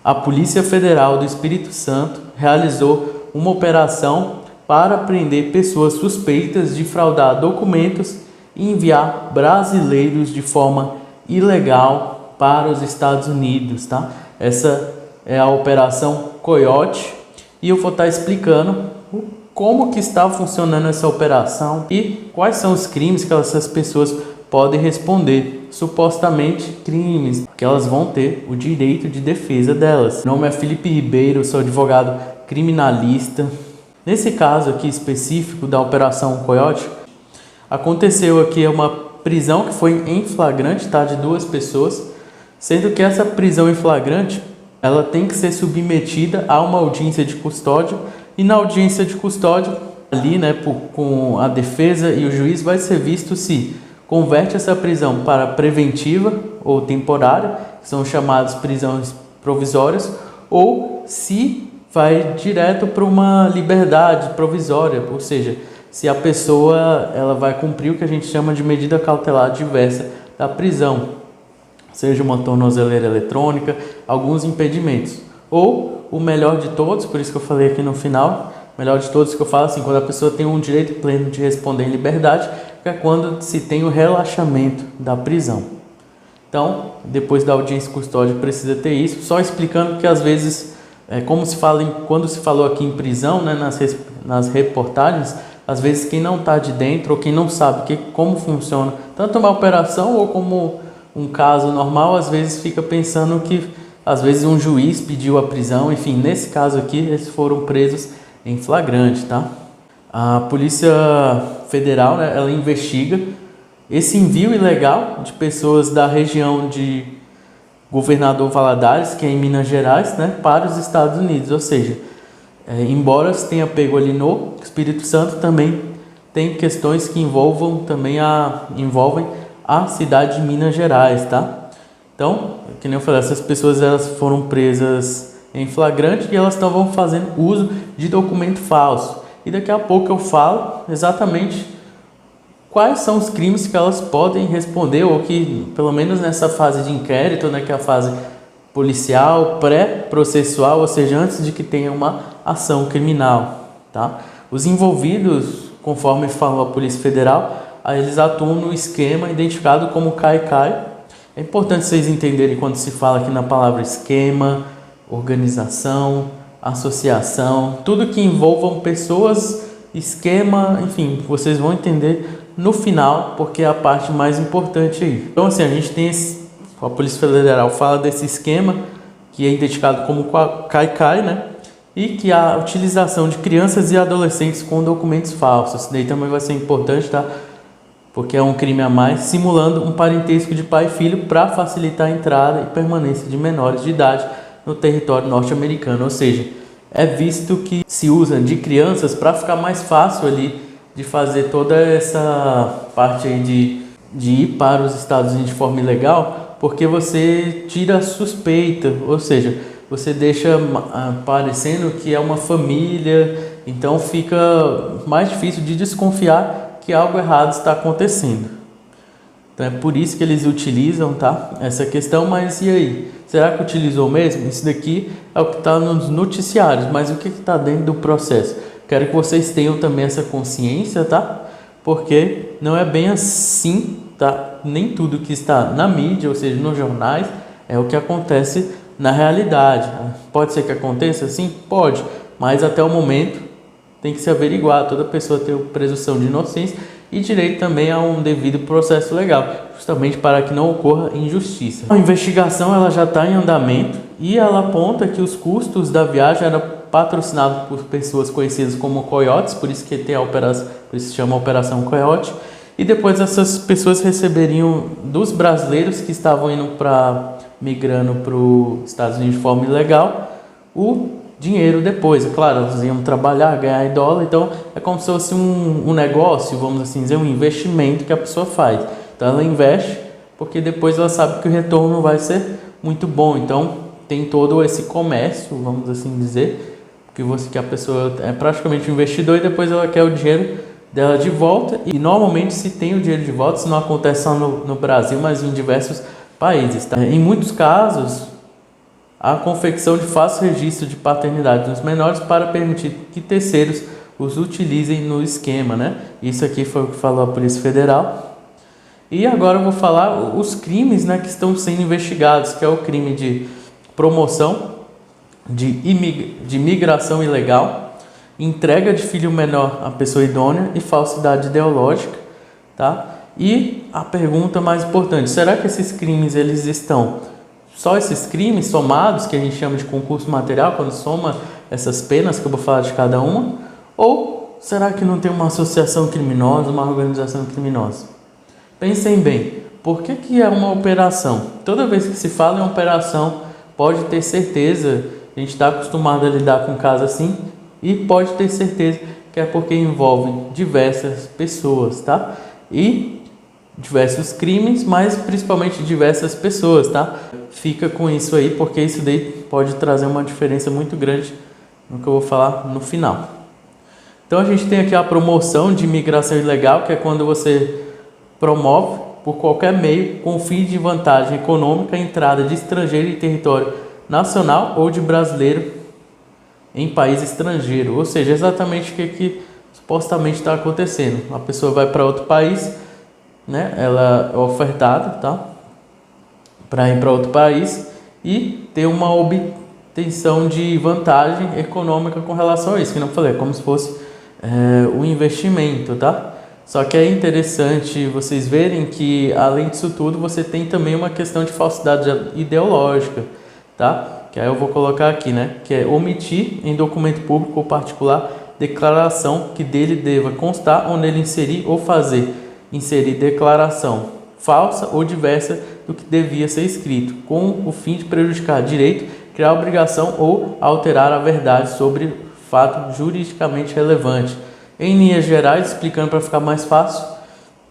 A Polícia Federal do Espírito Santo realizou uma operação para prender pessoas suspeitas de fraudar documentos e enviar brasileiros de forma ilegal para os Estados Unidos, tá? Essa é a Operação Coiote e eu vou estar explicando como que está funcionando essa operação e quais são os crimes que essas pessoas podem responder, supostamente crimes que elas vão ter o direito de defesa delas. Meu nome é Felipe Ribeiro, sou advogado criminalista. Nesse caso aqui específico da Operação Coiote, aconteceu aqui uma prisão que foi em flagrante, tá, de 2 pessoas, sendo que essa prisão em flagrante ela tem que ser submetida a uma audiência de custódia e na audiência de custódia ali, né, com a defesa e o juiz vai ser visto se converte essa prisão para preventiva ou temporária, que são chamadas prisões provisórias, ou se vai direto para uma liberdade provisória, ou seja, se a pessoa ela vai cumprir o que a gente chama de medida cautelar diversa da prisão, seja uma tornozeleira eletrônica, alguns impedimentos, ou o melhor de todos, por isso que eu falei aqui no final, melhor de todos que eu falo assim, quando a pessoa tem um direito pleno de responder em liberdade, que é quando se tem o relaxamento da prisão. Então, depois da audiência custódia precisa ter isso, só explicando que às vezes, como se fala quando se falou aqui em prisão, né, nas reportagens, às vezes quem não está de dentro ou quem não sabe como funciona, tanto uma operação ou como um caso normal, às vezes fica pensando que às vezes um juiz pediu a prisão, enfim, nesse caso aqui eles foram presos em flagrante, tá? A Polícia Federal, né, ela investiga esse envio ilegal de pessoas da região de Governador Valadares, que é em Minas Gerais, né, para os Estados Unidos, ou seja, embora se tenha pego ali no Espírito Santo, também tem questões que envolvem a cidade de Minas Gerais, tá? Então, que nem eu falei, essas pessoas elas foram presas em flagrante e elas estavam fazendo uso de documento falso. E daqui a pouco eu falo exatamente quais são os crimes que elas podem responder, ou que, pelo menos nessa fase de inquérito, né, que é a fase policial, pré-processual, ou seja, antes de que tenha uma ação criminal, tá? Os envolvidos, conforme falou a Polícia Federal, eles atuam no esquema identificado como CAI-CAI. É importante vocês entenderem quando se fala aqui na palavra esquema, organização, associação, tudo que envolvam pessoas, esquema, enfim, vocês vão entender no final, porque é a parte mais importante aí. Então assim, a gente tem a Polícia Federal fala desse esquema, que é identificado como CAI-CAI, né? E que a utilização de crianças e adolescentes com documentos falsos. Isso daí também vai ser importante, tá? Porque é um crime a mais, simulando um parentesco de pai e filho para facilitar a entrada e permanência de menores de idade no território norte-americano, ou seja, é visto que se usa de crianças para ficar mais fácil ali de fazer toda essa parte aí de ir para os Estados Unidos de forma ilegal, porque você tira a suspeita, ou seja, você deixa parecendo que é uma família, então fica mais difícil de desconfiar que algo errado está acontecendo. Então é por isso que eles utilizam, tá, essa questão. Mas e aí? Será que utilizou mesmo? Isso daqui é o que está nos noticiários, mas o que está dentro do processo? Quero que vocês tenham também essa consciência, tá? Porque não é bem assim, tá? Nem tudo que está na mídia, ou seja, nos jornais, é o que acontece na realidade. Pode ser que aconteça? Sim, pode, mas até o momento tem que se averiguar. Toda pessoa tem presunção de inocência e direito também a um devido processo legal, justamente para que não ocorra injustiça. A investigação ela já está em andamento e ela aponta que os custos da viagem eram patrocinados por pessoas conhecidas como coiotes, por isso que tem a operação, por isso se chama Operação Coiote, e depois essas pessoas receberiam dos brasileiros que estavam migrando para os Estados Unidos de forma ilegal o dinheiro depois. É claro, elas iam trabalhar, ganhar em dólar, então é como se fosse um negócio, vamos assim dizer, um investimento que a pessoa faz. Então ela investe porque depois ela sabe que o retorno vai ser muito bom. Então tem todo esse comércio, vamos assim dizer, que a pessoa é praticamente um investidor e depois ela quer o dinheiro dela de volta. E normalmente se tem o dinheiro de volta, isso não acontece só no Brasil, mas em diversos países, tá? Em muitos casos a confecção de falso registro de paternidade nos menores para permitir que terceiros os utilizem no esquema, né? Isso aqui foi o que falou a Polícia Federal. E agora eu vou falar os crimes, né, que estão sendo investigados, que é o crime de promoção, de migração ilegal, entrega de filho menor à pessoa idônea e falsidade ideológica, tá? E a pergunta mais importante, será que esses crimes eles estão só esses crimes somados, que a gente chama de concurso material, quando soma essas penas que eu vou falar de cada uma, ou será que não tem uma associação criminosa, uma organização criminosa? Pensem bem, por que é uma operação? Toda vez que se fala em operação, pode ter certeza, a gente está acostumado a lidar com casos assim, e pode ter certeza que é porque envolve diversas pessoas, tá? E diversos crimes, mas principalmente diversas pessoas, tá? Fica com isso aí, porque isso daí pode trazer uma diferença muito grande no que eu vou falar no final. Então a gente tem aqui a promoção de imigração ilegal, que é quando você promove por qualquer meio, com fim de vantagem econômica, a entrada de estrangeiro em território nacional ou de brasileiro em país estrangeiro. Ou seja, exatamente o que supostamente está acontecendo. A pessoa vai para outro país, né? Ela é ofertada, tá? Para ir para outro país e ter uma obtenção de vantagem econômica com relação a isso, que não falei, é como se fosse um investimento, tá? Só que é interessante vocês verem que, além disso tudo, você tem também uma questão de falsidade ideológica, tá? Que aí eu vou colocar aqui, né? Que é omitir em documento público ou particular declaração que dele deva constar ou nele inserir ou inserir declaração falsa ou diversa do que devia ser escrito, com o fim de prejudicar direito, criar obrigação ou alterar a verdade sobre fato juridicamente relevante. Em linhas gerais, explicando para ficar mais fácil,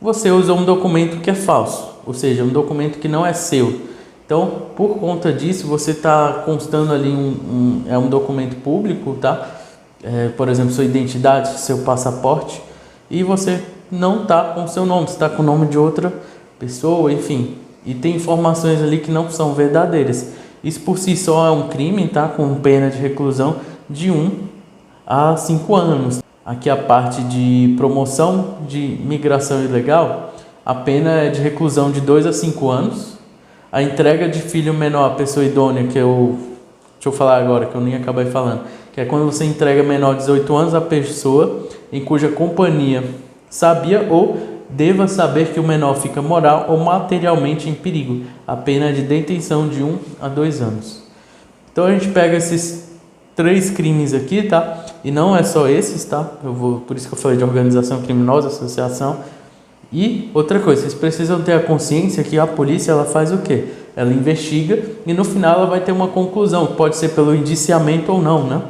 você usa um documento que é falso, ou seja, um documento que não é seu. Então, por conta disso, você está constando ali um documento público, tá? Por exemplo, sua identidade, seu passaporte, e você não está com o seu nome, você está com o nome de outra pessoa, enfim. E tem informações ali que não são verdadeiras. Isso por si só é um crime, tá? Com pena de reclusão de 1 a 5 anos. Aqui a parte de promoção de migração ilegal, a pena é de reclusão de 2 a 5 anos. A entrega de filho menor à pessoa idônea, deixa eu falar agora, que eu nem acabei falando, que é quando você entrega menor de 18 anos à pessoa em cuja companhia sabia ou deva saber que o menor fica moral ou materialmente em perigo. A pena é de detenção de 1 a 2 anos. Então a gente pega esses 3 crimes aqui, tá? E não é só esses, tá? Por isso que eu falei de organização criminosa, associação. E outra coisa, vocês precisam ter a consciência que a polícia, ela faz o quê? Ela investiga e no final ela vai ter uma conclusão, pode ser pelo indiciamento ou não, né?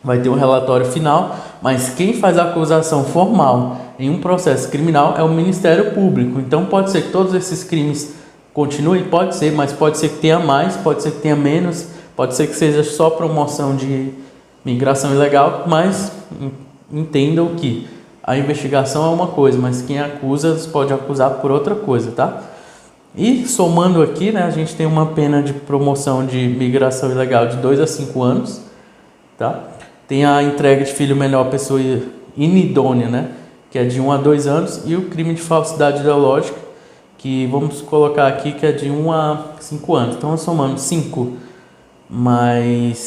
Vai ter um relatório final, mas quem faz a acusação formal em um processo criminal é o Ministério Público. Então pode ser que todos esses crimes continuem, pode ser, mas pode ser que tenha mais, pode ser que tenha menos, pode ser que seja só promoção de migração ilegal, mas entendam que a investigação é uma coisa, mas quem acusa pode acusar por outra coisa, tá? E somando aqui, né, a gente tem uma pena de promoção de migração ilegal de 2 a 5 anos, tá? Tem a entrega de filho menor à pessoa inidônea, né, que é de 1 a 2 anos, e o crime de falsidade ideológica, que vamos colocar aqui que é de 1 a 5 anos. Então, somando 5 mais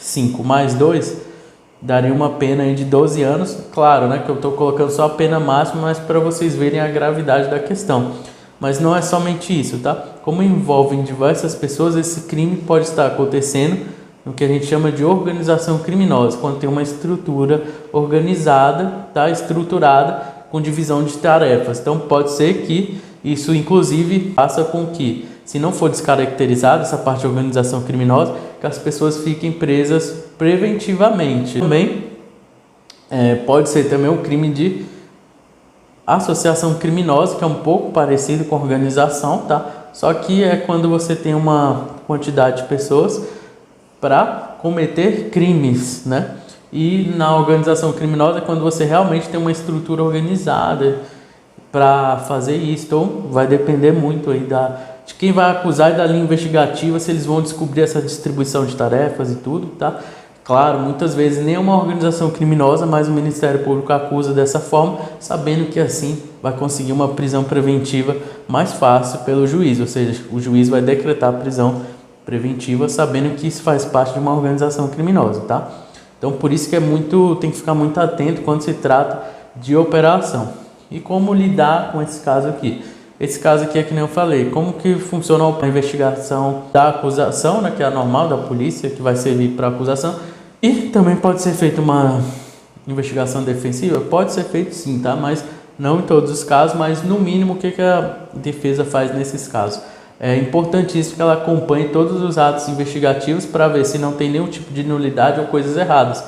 5 mais 2, daria uma pena aí de 12 anos. Claro, né, que eu estou colocando só a pena máxima, mas para vocês verem a gravidade da questão. Mas não é somente isso, tá? Como envolvem diversas pessoas, esse crime pode estar acontecendo no que a gente chama de organização criminosa, quando tem uma estrutura organizada, tá? Estruturada, com divisão de tarefas. Então pode ser que isso inclusive faça com que, se não for descaracterizada essa parte de organização criminosa, que as pessoas fiquem presas preventivamente. Também pode ser também um crime de associação criminosa, que é um pouco parecido com organização, tá? Só que é quando você tem uma quantidade de pessoas para cometer crimes, né? E na organização criminosa é quando você realmente tem uma estrutura organizada para fazer isso. Então vai depender muito aí de quem vai acusar e da linha investigativa, se eles vão descobrir essa distribuição de tarefas e tudo, tá? Claro, muitas vezes nem é uma organização criminosa, mas o Ministério Público acusa dessa forma, sabendo que assim vai conseguir uma prisão preventiva mais fácil pelo juiz, ou seja, o juiz vai decretar a prisão preventiva sabendo que isso faz parte de uma organização criminosa, tá? Então por isso que tem que ficar muito atento quando se trata de operação. E como lidar com esse caso aqui? Esse caso aqui é que nem eu falei, como que funciona a investigação da acusação, né, que é a normal da polícia, que vai servir para acusação. E também pode ser feita uma investigação defensiva? Pode ser feito sim, tá? Mas não em todos os casos, mas no mínimo o que a defesa faz nesses casos? É importantíssimo que ela acompanhe todos os atos investigativos para ver se não tem nenhum tipo de nulidade ou coisas erradas.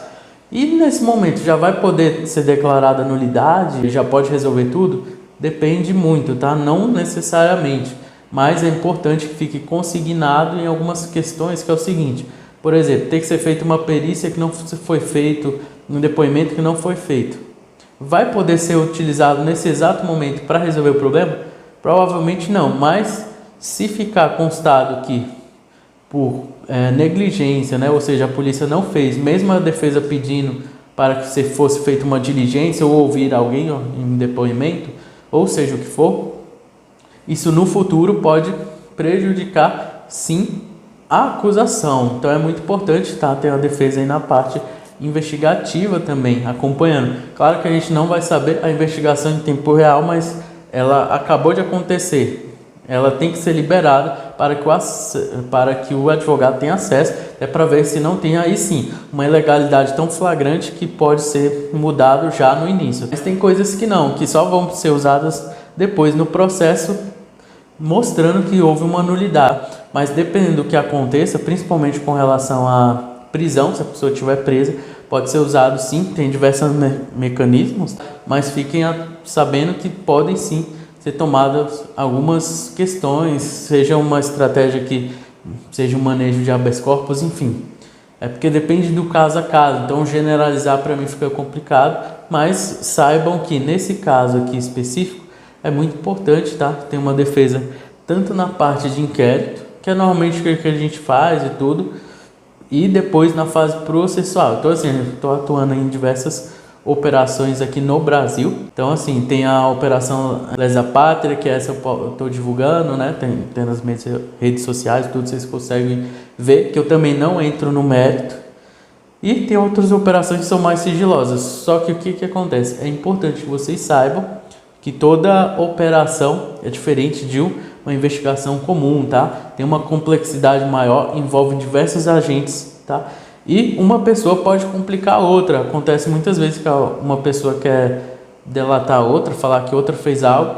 E nesse momento já vai poder ser declarada nulidade, já pode resolver tudo? Depende muito, tá? Não necessariamente, mas é importante que fique consignado em algumas questões, que é o seguinte: por exemplo, tem que ser feita uma perícia que não foi feito, um depoimento que não foi feito. Vai poder ser utilizado nesse exato momento para resolver o problema? Provavelmente não, mas se ficar constado que por negligência, né, ou seja, a polícia não fez, mesmo a defesa pedindo para que fosse feita uma diligência ou ouvir alguém em depoimento, ou seja o que for, isso no futuro pode prejudicar sim a acusação. Então é muito importante, tá, ter a defesa aí na parte investigativa também, acompanhando. Claro que a gente não vai saber a investigação em tempo real, mas ela acabou de acontecer. Ela tem que ser liberada para que o advogado tenha acesso, para ver se não tem aí sim uma ilegalidade tão flagrante que pode ser mudado já no início. Mas tem coisas que não, que só vão ser usadas depois no processo, mostrando que houve uma nulidade. Mas dependendo do que aconteça, principalmente com relação à prisão, se a pessoa estiver presa, pode ser usado sim, tem diversos mecanismos, mas fiquem sabendo que podem sim ser tomadas algumas questões, seja uma estratégia que seja um manejo de habeas corpus, enfim. É porque depende do caso a caso, então generalizar para mim fica complicado, mas saibam que nesse caso aqui específico é muito importante, tá? Tem uma defesa tanto na parte de inquérito, que é normalmente o que a gente faz e tudo, e depois na fase processual. Então assim, eu estou atuando em diversas operações aqui no Brasil. Então assim, tem a operação Lesa Pátria, que essa eu estou divulgando, né? Tem nas minhas redes sociais, tudo vocês conseguem ver, que eu também não entro no mérito. E tem outras operações que são mais sigilosas. Só que o que acontece? É importante que vocês saibam que toda operação é diferente de uma investigação comum, tá? Tem uma complexidade maior, envolve diversos agentes, tá? E uma pessoa pode complicar a outra. Acontece muitas vezes que uma pessoa quer delatar a outra, falar que outra fez algo,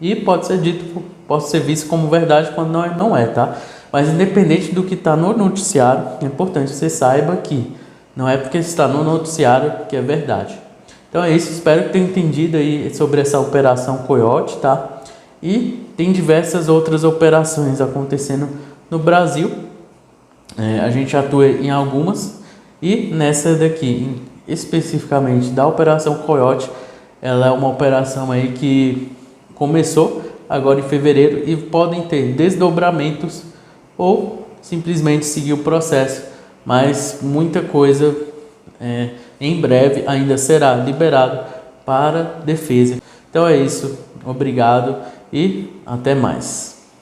e pode ser visto como verdade quando não é, tá? Mas independente do que está no noticiário, é importante que você saiba que não é porque está no noticiário que é verdade. Então é isso, espero que tenha entendido aí sobre essa operação Coiote, tá? E tem diversas outras operações acontecendo no Brasil. A gente atua em algumas, e nessa daqui, especificamente da Operação Coiote, ela é uma operação aí que começou agora em fevereiro e podem ter desdobramentos ou simplesmente seguir o processo, mas muita coisa em breve ainda será liberado para defesa. Então é isso, obrigado e até mais.